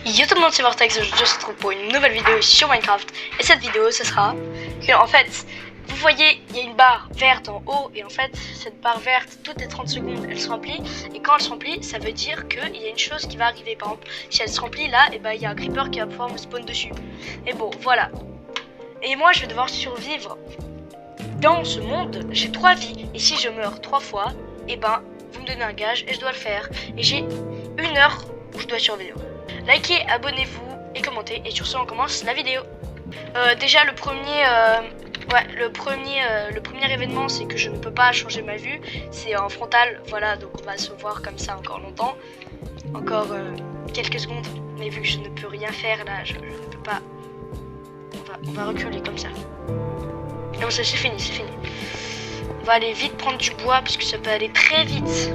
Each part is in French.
Yo tout le monde, c'est Vortex, je se retrouve pour une nouvelle vidéo sur Minecraft. Et cette vidéo, ce sera que, en fait, vous voyez, il y a une barre verte en haut. Et en fait, cette barre verte, toutes les 30 secondes, elle se remplit. Et quand elle se remplit, ça veut dire qu'il y a une chose qui va arriver. Par exemple, si elle se remplit là, et ben, il y a un creeper qui va pouvoir me spawn dessus. Et bon, voilà. Et moi, je vais devoir survivre dans ce monde. J'ai 3 vies. Et si je meurs 3 fois, et ben, vous me donnez un gage et je dois le faire. Et j'ai 1 heure où je dois survivre. Likez, abonnez-vous et commentez. Et sur ce, on commence la vidéo. Déjà, le premier événement, c'est que je ne peux pas changer ma vue. C'est en frontal, voilà. Donc on va se voir comme ça encore longtemps. Encore quelques secondes. Mais vu que je ne peux rien faire là, je ne peux pas. On va reculer comme ça. Non, c'est fini, c'est fini. On va aller vite prendre du bois parce que ça peut aller très vite.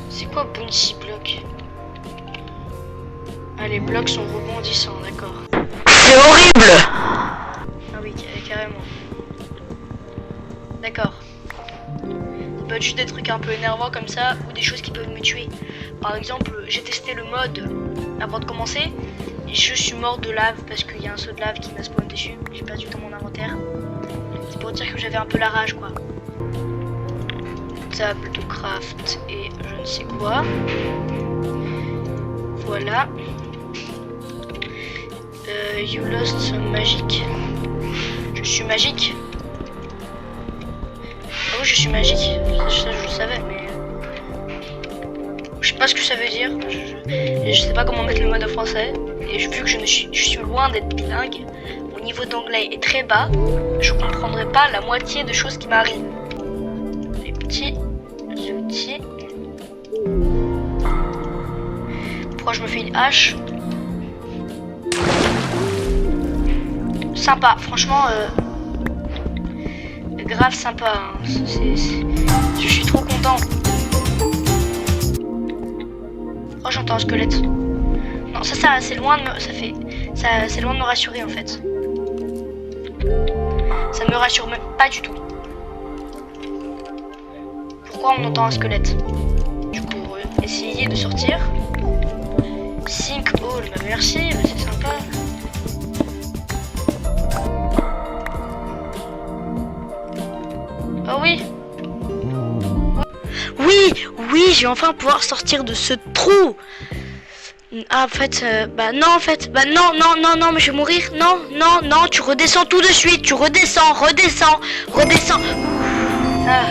C'est quoi Bouncy Block? Ah, les blocs sont rebondissants, d'accord. C'est horrible! Ah oui, carrément. D'accord. Ça peut être juste des trucs un peu énervants comme ça, ou des choses qui peuvent me tuer. Par exemple, j'ai testé le mode avant de commencer, et je suis mort de lave parce qu'il y a un saut de lave qui m'a spawn dessus. J'ai perdu dans mon inventaire. C'est pour dire que j'avais un peu la rage, quoi. Table de craft et je ne sais quoi. Voilà. You lost some magic. Je suis magique. Ah oui, je suis magique. Ça, je le savais, mais je sais pas ce que ça veut dire. Je sais pas comment mettre le mode en français. Et vu que je suis loin d'être bilingue, mon niveau d'anglais est très bas. Je comprendrai pas la moitié de choses qui m'arrivent. Les petits outils. Pourquoi je me fais une hache? Sympa, franchement, grave sympa. Hein. Je suis trop content. Oh, j'entends un squelette. Non, ça c'est loin de me, c'est loin de me rassurer en fait. Ça me rassure même pas du tout. Pourquoi on entend un squelette? Du coup, essayer de sortir. Sinkhole, bah merci, bah c'est sympa. Oh oui. Oui, je vais enfin pouvoir sortir de ce trou. Ah, en fait, bah non, mais je vais mourir. Non, tu redescends tout de suite, tu redescends. Ah.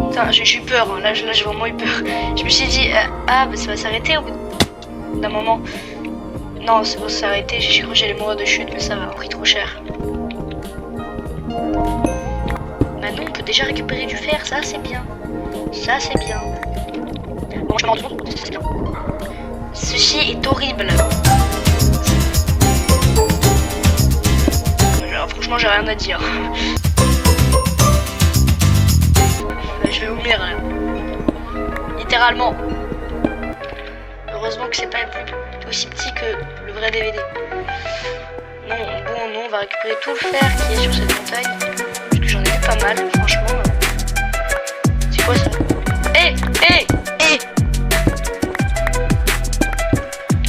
Putain, j'ai eu peur, hein. Là j'ai vraiment eu peur. Je me suis dit, bah ça va s'arrêter au bout d'un moment. Non, c'est bon, ça s'est arrêté, j'ai cru que j'allais mourir de chute, mais ça va, on pris trop cher. Maintenant, on peut déjà récupérer du fer, ça c'est bien. Ça c'est bien. Bon, je me rends compte, c'est bien. Ceci est horrible. Alors, franchement, j'ai rien à dire. Je vais mourir là. Littéralement. Heureusement que c'est pas aussi petit que le vrai DVD. Non, on va récupérer tout le fer qui est sur cette montagne. Parce que j'en ai eu pas mal, franchement. C'est quoi ça? Hé!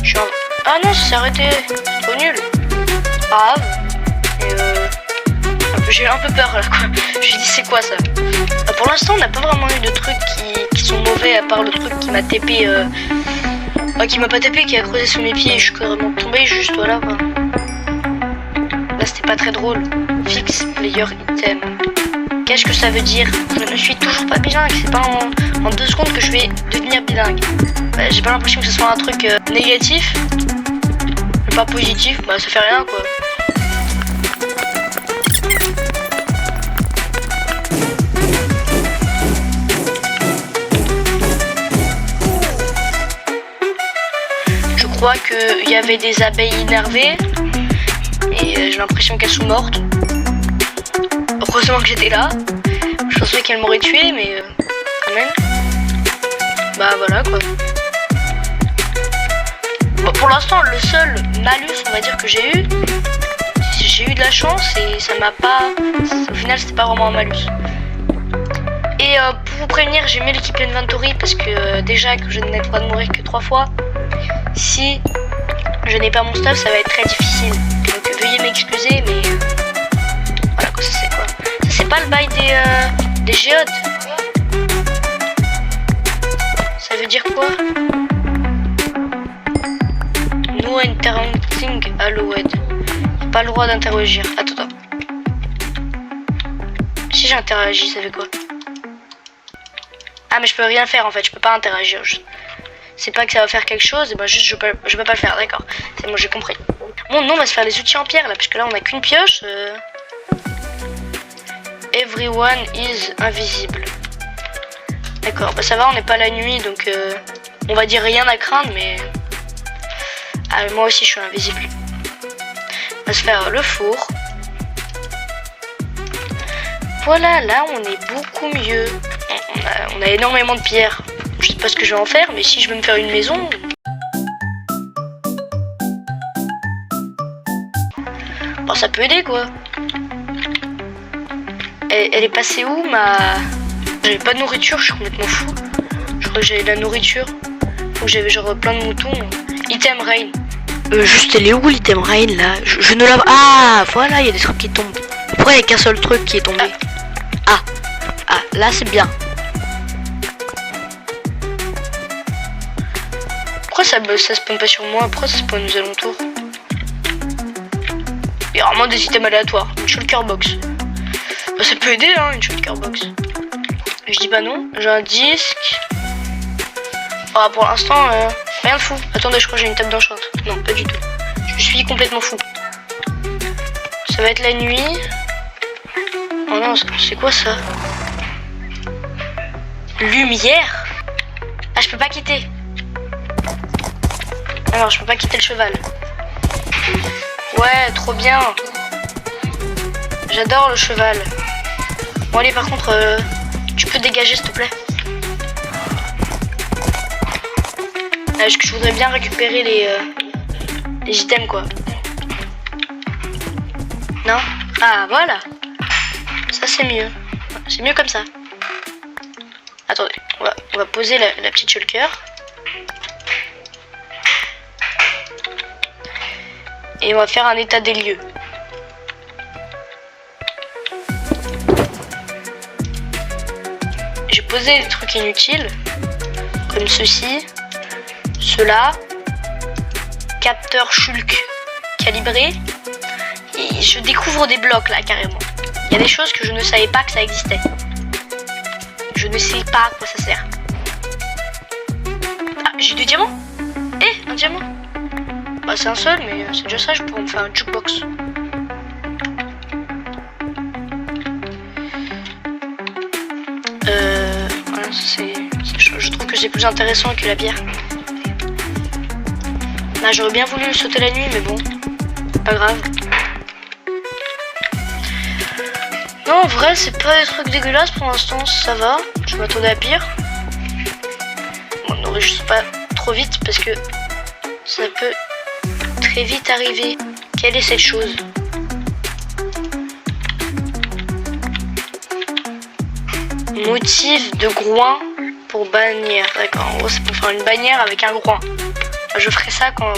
Je suis en... Ah non, ça s'est arrêté. C'est trop nul. Pas grave. Et j'ai eu un peu peur là, quoi. Je me suis dit, c'est quoi ça? Pour l'instant, on n'a pas vraiment eu de trucs qui sont mauvais, à part le truc qui m'a TP. Qui m'a pas tapé, qui a creusé sous mes pieds et je suis carrément tombé, juste voilà quoi. Là c'était pas très drôle. Fix player item. Qu'est-ce que ça veut dire? Je ne suis toujours pas bilingue, c'est pas en 2 secondes que je vais devenir bilingue. Bah, j'ai pas l'impression que ce soit un truc négatif, mais pas positif, bah ça fait rien quoi. Je crois qu'il y avait des abeilles énervées et j'ai l'impression qu'elles sont mortes. Heureusement que j'étais là. Je pensais qu'elles m'auraient tué, mais quand même. Bah voilà quoi. Bon, pour l'instant, le seul malus, on va dire, que j'ai eu, chance et ça m'a pas... Au final, c'était pas vraiment un malus. Et pour vous prévenir, j'ai mis l'équipe inventory parce que déjà que je n'ai le droit de mourir que 3 fois. Si je n'ai pas mon stuff, ça va être très difficile. Donc veuillez m'excuser, mais voilà quoi, ça c'est quoi? Ça c'est pas le bail des géodes. Ça veut dire quoi? No interacting allowed. Pas le droit d'interagir. Attends. Si j'interagis, ça fait quoi? Ah mais je peux rien faire en fait, je peux pas interagir. C'est pas que ça va faire quelque chose, et ben juste je peux pas le faire, d'accord. C'est bon, j'ai compris. Bon, non, on va se faire les outils en pierre là, parce que là on a qu'une pioche. Everyone is invisible. D'accord, bah ça va, on n'est pas la nuit, donc on va dire rien à craindre, mais... Ah, moi aussi je suis invisible. On va se faire le four. Voilà, là on est beaucoup mieux. On a énormément de pierres. Je sais pas ce que je vais en faire, mais si je veux me faire une maison... Bon, ça peut aider quoi. Elle est passée où ma... J'avais pas de nourriture, je suis complètement fou. Je crois que j'avais de la nourriture. Faut que j'avais genre plein de moutons. Item rain. Juste elle est où l'item rain là? Je ne la... Ah voilà, il y a des trucs qui tombent. Après il n'y a qu'un seul truc qui est tombé. Ah là c'est bien. Pourquoi ça spawn pas sur moi? Pourquoi ça spawn aux alentours? Il y a vraiment des items aléatoires. Une shulker box. Bah, ça peut aider hein, une shulker box. Je dis pas non. J'ai un disque. Ah, pour l'instant, rien de fou. Attendez, je crois que j'ai une table d'enchant. Non, pas du tout. Je suis complètement fou. Ça va être la nuit. Oh non, c'est quoi ça? Lumière? Ah, je peux pas quitter. Alors, je peux pas quitter le cheval. Ouais, trop bien. J'adore le cheval. Bon, allez, par contre, tu peux dégager, s'il te plaît. Je voudrais bien récupérer les items, quoi. Non? Ah, voilà. Ça, c'est mieux. C'est mieux comme ça. Attendez, on va poser la petite shulker. Et on va faire un état des lieux. J'ai posé des trucs inutiles, comme ceci, cela, capteur shulk calibré, et je découvre des blocs là carrément. Il y a des choses que je ne savais pas que ça existait. Je ne sais pas à quoi ça sert. Ah, j'ai 2 diamants. Eh, un diamant. Bah c'est un seul, mais c'est déjà ça, je pourrais me faire un jukebox. Voilà, je trouve que c'est plus intéressant que la bière. Là, j'aurais bien voulu sauter la nuit, mais bon, pas grave. Non, en vrai, c'est pas des trucs dégueulasses pour l'instant, ça va. Je m'attendais à pire. Bon, on n'enregistre pas trop vite parce que ça peut très vite arriver. Quelle est cette chose? Motif de groin pour bannière. D'accord, en gros c'est pour faire une bannière avec un groin. Je ferai ça quand...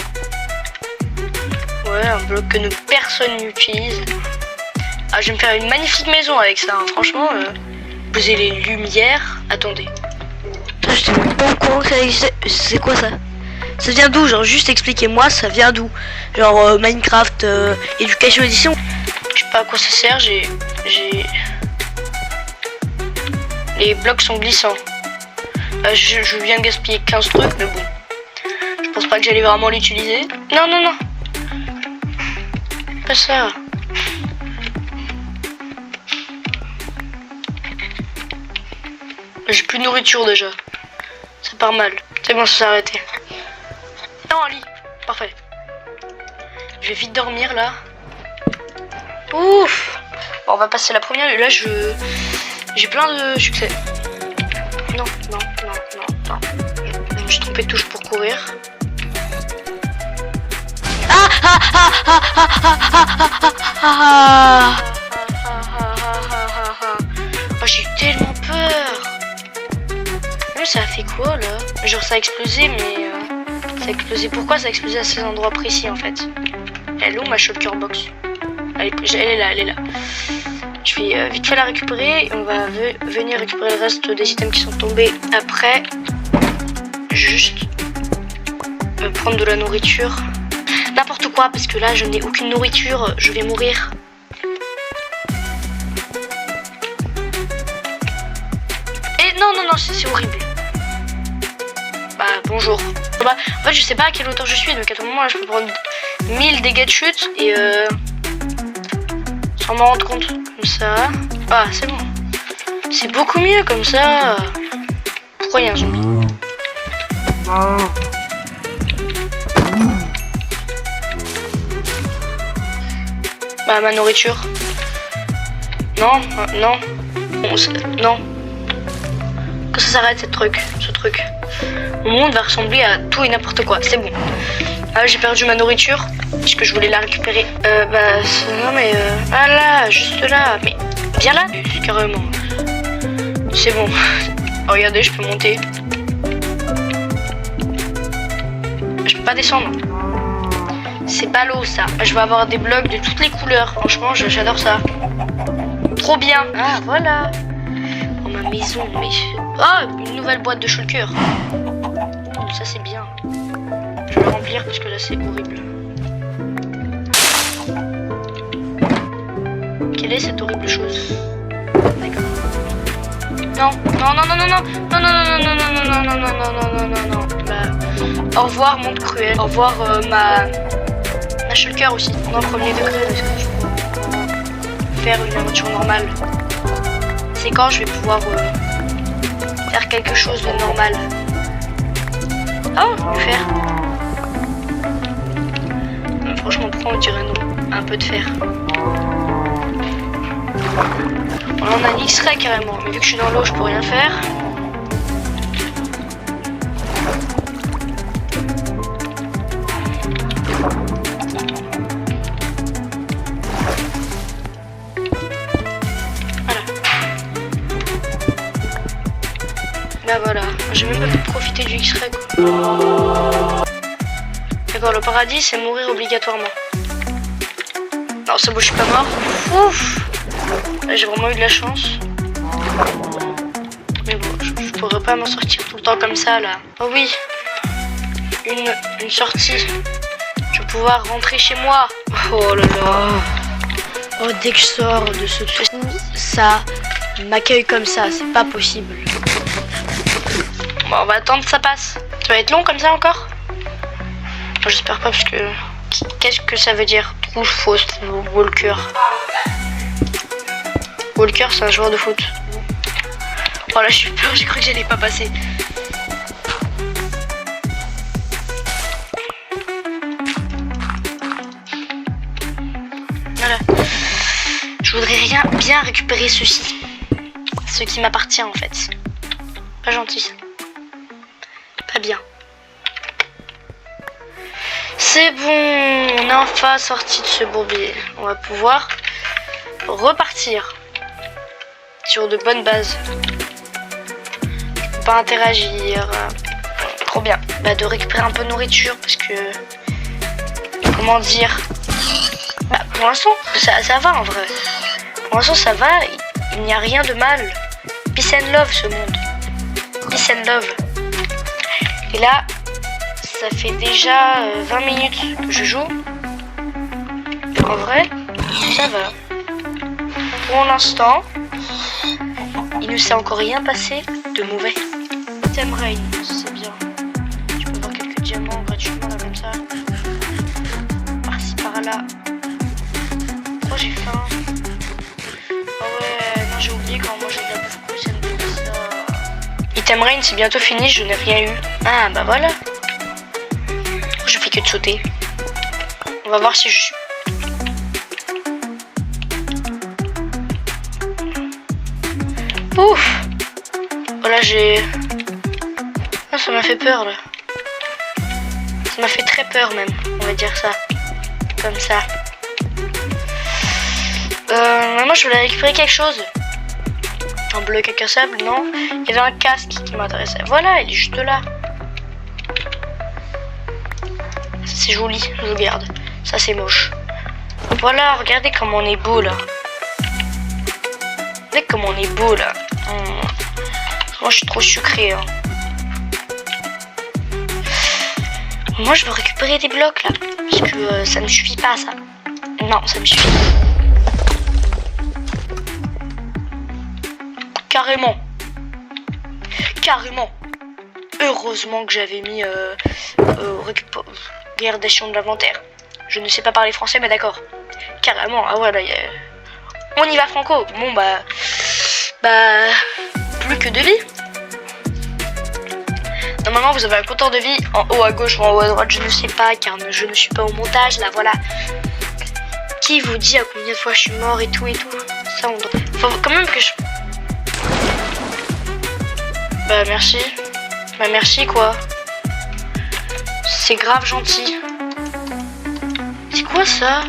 Ouais, un bloc que personne n'utilise. Ah, je vais me faire une magnifique maison avec ça, hein. Franchement. Poser les lumières. Attendez. Je même pas au courant que ça existe. C'est quoi ça? Ça vient d'où? Genre juste expliquez-moi, ça vient d'où? Genre Minecraft Education Edition. Je sais pas à quoi ça sert, j'ai... Les blocs sont glissants. Je viens de gaspiller 15 trucs, mais bon. Je pense pas que j'allais vraiment l'utiliser. Non, non, non. Pas ça. J'ai plus de nourriture déjà. Ça part mal. C'est bon, ça s'est arrêté. Non, un lit. Parfait. Je vais vite dormir là. Ouf. Bon, on va passer la première. Et là, j'ai plein de succès. Non, non, non, non, non. Je me suis trompé de touche pour courir. Ah, ah, ah, ah, ah, ah, ah, ah, ah, ça a explosé, mais ça a explosé. Pourquoi ça a explosé à ces endroits précis en fait? Elle est où ma shulker box? Elle est là, elle est là. Je vais vite fait la récupérer et on va venir récupérer le reste des items qui sont tombés après. Juste prendre de la nourriture. N'importe quoi parce que là je n'ai aucune nourriture, je vais mourir. Et non, c'est horrible. Bah bonjour. Bah, en fait je sais pas à quelle hauteur je suis, donc à tout moment là je peux prendre 1000 dégâts de chute et sans m'en rendre compte. Comme ça. Ah c'est bon. C'est beaucoup mieux comme ça. Pourquoi il y a un zombie? Bah ma nourriture. Non, non. Non. Que ça s'arrête ce truc. Mon monde va ressembler à tout et n'importe quoi. C'est bon. Ah, j'ai perdu ma nourriture puisque je voulais la récupérer. Bah non mais ah là, juste là. Mais viens là. Carrément. C'est bon. Oh, regardez, je peux monter. Je peux pas descendre. C'est ballot ça. Je vais avoir des blocs de toutes les couleurs. Franchement, j'adore ça. Trop bien. Ah voilà. Oh ma maison. Mais oh, une nouvelle boîte de shulker. Ça c'est bien. Je vais le remplir parce que là c'est horrible. Quelle est cette horrible chose? D'accord. Non. Non. Bah, au revoir monde cruel. Au revoir ma shulker aussi. En premier degré parce que je peux faire une aventure normale. C'est quand je vais pouvoir faire quelque chose de normal. Oh, fer. Franchement, pourquoi on dirait non? Un peu de fer. Bon, là, on a un X-ray carrément, mais vu que je suis dans l'eau, je peux rien faire. Voilà. Bah voilà, j'ai même pas pu profiter du X-ray quoi. D'accord, le paradis c'est mourir obligatoirement. Non, c'est bon, je suis pas mort. Ouf! J'ai vraiment eu de la chance. Mais bon, je pourrais pas m'en sortir tout le temps comme ça là. Oh oui! Une sortie. Je vais pouvoir rentrer chez moi. Oh là là! Oh, dès que je sors de ce truc, ça m'accueille comme ça, c'est pas possible. Bon, on va attendre que ça passe. Ça va être long comme ça encore? J'espère pas parce que... Qu'est-ce que ça veut dire? Trouve fausse, Walker. Walker c'est un joueur de foot. Oh là j'ai eu peur, j'ai cru que j'allais pas passer. Voilà. Je voudrais bien récupérer ceci. Ce qui m'appartient en fait. Pas gentil ça. Pas bien. C'est bon, on est enfin sorti de ce bourbier. On va pouvoir repartir sur de bonnes bases. Je peux pas interagir. Trop bien. Bah, de récupérer un peu de nourriture parce que... Comment dire? Bah, pour l'instant, ça va en vrai. Pour l'instant, ça va. Il n'y a rien de mal. Peace and love ce monde. Peace and love. Et là... Ça fait déjà 20 minutes que je joue. En vrai, ça va. Pour l'instant, il ne s'est encore rien passé de mauvais. Item Rain, c'est bien. Tu peux voir quelques diamants gratuitement là comme ça. Par-ci par-là. Oh, j'ai faim. Oh ouais, non, j'ai oublié quand moi j'ai de la bouffe, ça me fait ça. Item Rain, c'est bientôt fini, je n'ai rien eu. Ah, bah voilà. Je fais que de sauter. On va voir si je suis... Ouf! Oh là j'ai... Ah, ça m'a fait peur là. Ça m'a fait très peur même, on va dire ça. Comme ça. Moi je voulais récupérer quelque chose. Un bloc incassable, non? Il y avait un casque qui m'intéressait. Voilà, il est juste là. c'est joli, je le garde. Ça c'est moche. Voilà, regardez comment on est beau là. Regardez comment on est beau là. Moi je suis trop sucré. Hein. Moi je veux récupérer des blocs là. Parce que ça ne suffit pas ça. Non, ça me suffit. Carrément. Carrément. Heureusement que j'avais mis récupération de l'inventaire. Je ne sais pas parler français, mais d'accord. Carrément. Ah voilà. On y va franco. Bon bah plus que de vie. Normalement vous avez un compteur de vie en haut à gauche ou en haut à droite, je ne sais pas car je ne suis pas au montage là, voilà. Qui vous dit à combien de fois je suis mort et tout. Ça on doit... Faut quand même que je... Bah merci. Bah merci quoi. C'est grave gentil. C'est quoi ça?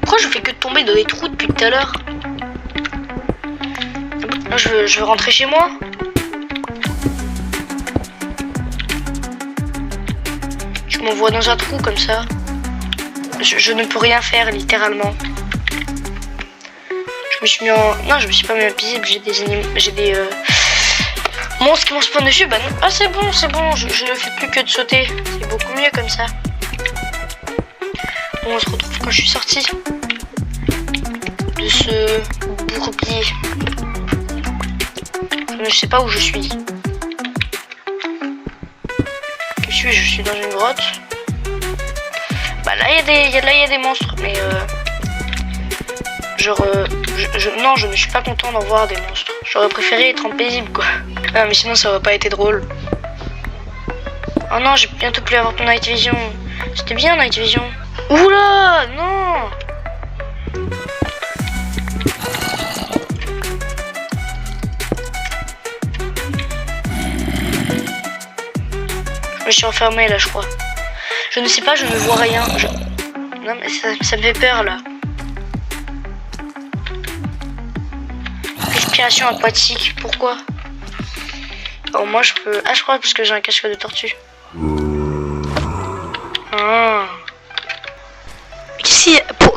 Pourquoi je fais que de tomber dans des trous depuis tout à l'heure? Je veux rentrer chez moi. Je m'envoie dans un trou comme ça. Je ne peux rien faire littéralement. Je me suis mis en... Non, je me suis pas mis invisible. J'ai des monstres qui vont se prendre dessus. Bah non. Ah c'est bon. Je ne fais plus que de sauter. C'est beaucoup mieux comme ça. Bon, on se retrouve quand je suis sortie de ce bourbier. Je sais pas où je suis. Je suis dans une grotte. Bah là il y a des monstres, mais non, je ne suis pas content d'en voir des monstres. J'aurais préféré être en paisible quoi. Ah, mais sinon ça aurait pas été drôle. Oh non, j'ai bientôt plus avoir ton night vision. C'était bien night vision. Oula, non. Je me suis enfermée là, je crois. Je ne sais pas, je ne vois rien. Non mais ça me fait peur là. Respiration aquatique, pourquoi? Oh moi je peux... Ah je crois parce que j'ai un casque de tortue. Ah.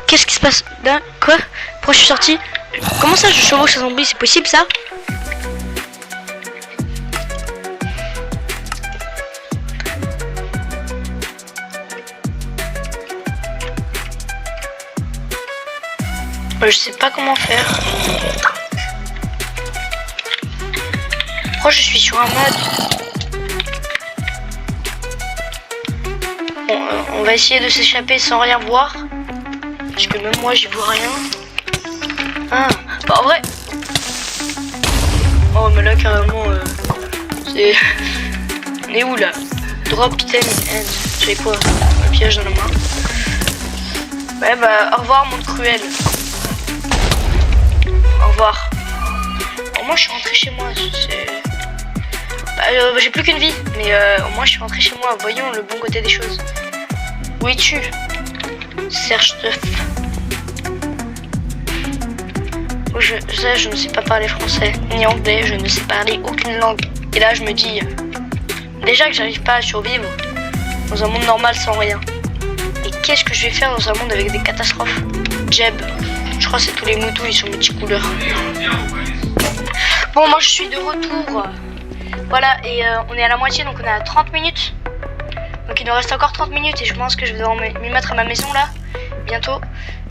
Qu'est-ce qui se passe là? Quoi? Pourquoi je suis sortie? Comment ça je chevauche un zombie? C'est possible ça? Je sais pas comment faire. Pourquoi je suis sur un mode? Bon, on va essayer de s'échapper sans rien voir. Parce que même moi j'y vois rien. Ah, bah en vrai. Oh mais là carrément c'est... On est où là? Drop item end. J'ai quoi? Un piège dans la main. Ouais bah au revoir monde cruel. Au revoir. Bon, moi je suis rentrée chez moi. J'ai plus qu'une vie. Mais au moins je suis rentrée chez moi. Voyons le bon côté des choses. Où es-tu? Serge Teuf. Je ne sais pas parler français ni anglais. Je ne sais parler aucune langue. Et là je me dis déjà que j'arrive pas à survivre dans un monde normal sans rien. Et qu'est-ce que je vais faire dans un monde avec des catastrophes? Jeb. Je crois que c'est tous les moutons, ils sont multicouleurs. Bon, moi je suis de retour. Voilà, et on est à la moitié, donc on est à 30 minutes. Donc il nous reste encore 30 minutes et je pense que je vais devoir m'y mettre à ma maison là, bientôt.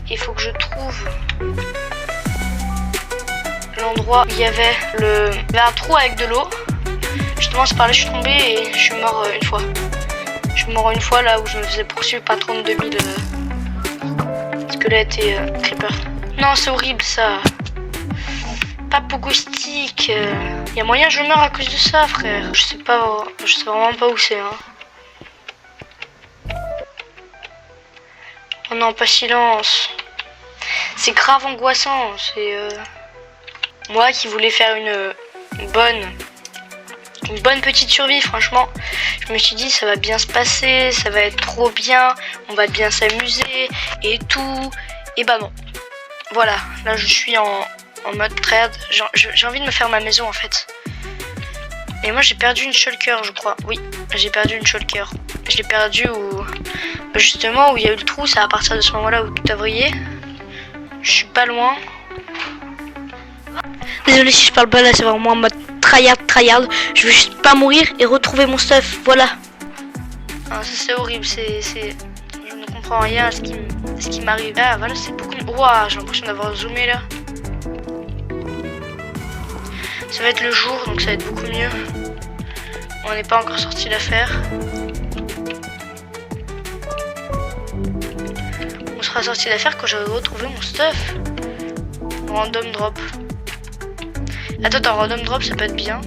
Il faut que je trouve l'endroit où il y avait un trou avec de l'eau. Justement, c'est par là que je suis tombée et je suis mort une fois. Je suis mort une fois là où je me faisais poursuivre par 32 000 squelettes et creepers. Non, c'est horrible ça. Pas Pogostick. Y a moyen que je meure à cause de ça, frère. Je sais vraiment pas où c'est. Hein. Oh non, pas silence. C'est grave angoissant. C'est moi qui voulais faire une bonne petite survie, franchement. Je me suis dit ça va bien se passer, ça va être trop bien, on va bien s'amuser et tout. Et bah non. Voilà, là je suis en mode trad. J'ai envie de me faire ma maison en fait. Et moi j'ai perdu une shulker je crois. Oui, j'ai perdu une shulker. Je l'ai perdu où... Justement où il y a eu le trou, c'est à partir de ce moment là où tout a brillé. Je suis pas loin. Désolé si je parle pas là, c'est vraiment en mode tryhard. Je veux juste pas mourir et retrouver mon stuff, voilà. Ah, ça c'est horrible, je ne comprends rien à ce qui m'arrive. Ah voilà, c'est beaucoup... Ouah, j'ai l'impression d'avoir zoomé là. Ça va être le jour, donc ça va être beaucoup mieux. On n'est pas encore sorti d'affaire. On sera sorti d'affaire quand j'aurai retrouvé mon stuff. Random drop. Attends, random drop ça peut être bien.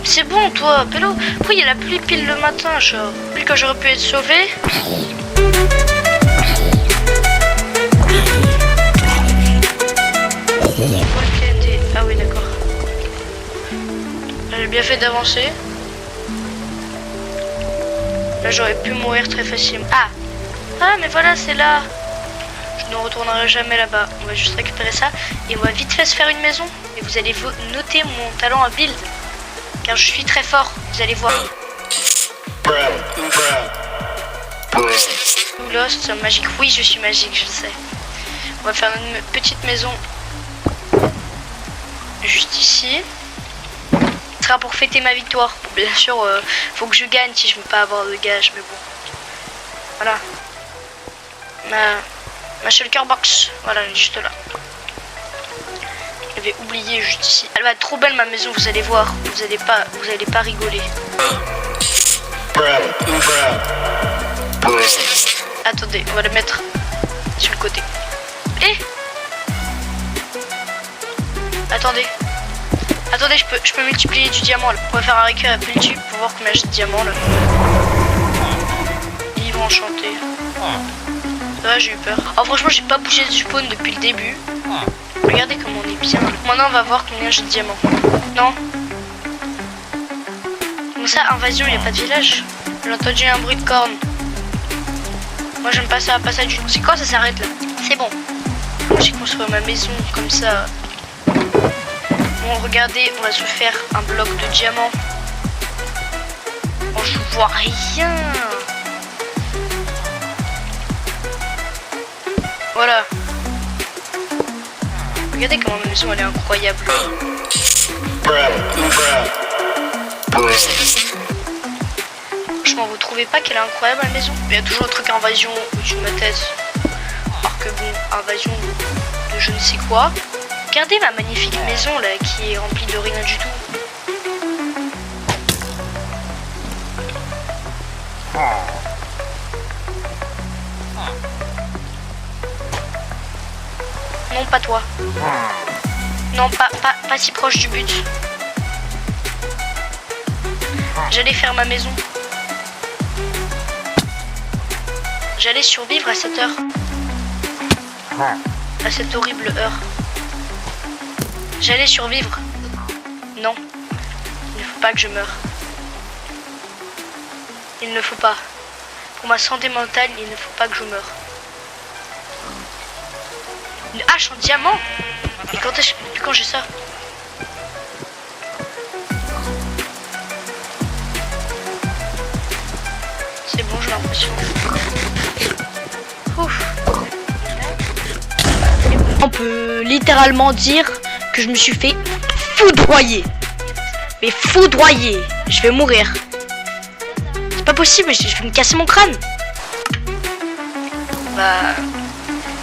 C'est bon toi, Pélo. Pourquoi il y a la pluie pile le matin, genre? Puis quand j'aurais pu être sauvé. Ah oui d'accord. J'ai bien fait d'avancer. Là j'aurais pu mourir très facilement. Ah mais voilà c'est là. Je ne retournerai jamais là-bas. On va juste récupérer ça et on va vite fait se faire une maison. Et vous allez noter mon talent à build. Car je suis très fort, vous allez voir. Lost, magique. Oui, je suis magique, je sais. On va faire une petite maison juste ici. Ce sera pour fêter ma victoire. Bien sûr, faut que je gagne si je veux pas avoir de gage, mais bon. Voilà. Ma shulker box. Voilà, elle est juste là. J'avais oublié juste ici. Elle va être trop belle ma maison, vous allez voir. Vous allez pas rigoler. Attendez, on va la mettre sur le côté. Attendez, je peux multiplier du diamant là. On va faire un récur à multi pour voir combien j'ai de diamants là. Livre enchanté. Ouais, j'ai eu peur. Oh, franchement, j'ai pas bougé du spawn depuis le début. Regardez comme on est bien. Maintenant, on va voir combien j'ai de diamants. Non. Comment ça, invasion, il n'y a pas de village? J'ai entendu un bruit de corne. Moi, j'aime pas ça du tout. C'est quoi, ça s'arrête là? C'est bon. J'ai construit ma maison comme ça. Bon, regardez, on va se faire un bloc de diamants. Oh, je vois rien. Voilà. Regardez comment ma maison elle est incroyable. Franchement, vous trouvez pas qu'elle est incroyable la maison? Il y a toujours un truc invasion au-dessus de ma tête. Alors que bon, invasion de je ne sais quoi. Regardez ma magnifique maison là qui est remplie de rien du tout. Non, pas toi. Non, pas si proche du but. J'allais faire ma maison. J'allais survivre à cette heure. À cette horrible heure. J'allais survivre. Non. Il ne faut pas que je meure. Il ne faut pas. Pour ma santé mentale, il ne faut pas que je meure. Une hache en diamant? Et quand j'ai ça? C'est bon, j'ai l'impression. Ouf. On peut littéralement dire que je me suis fait foudroyer. Mais foudroyer. Je vais mourir. C'est pas possible, je vais me casser mon crâne. Bah...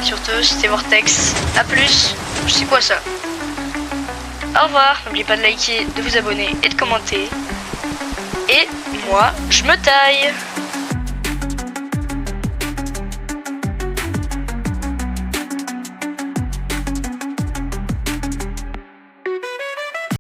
Surtout, c'était Vortex. A plus. Je sais quoi ça. Au revoir. N'oubliez pas de liker, de vous abonner et de commenter. Et moi, je me taille.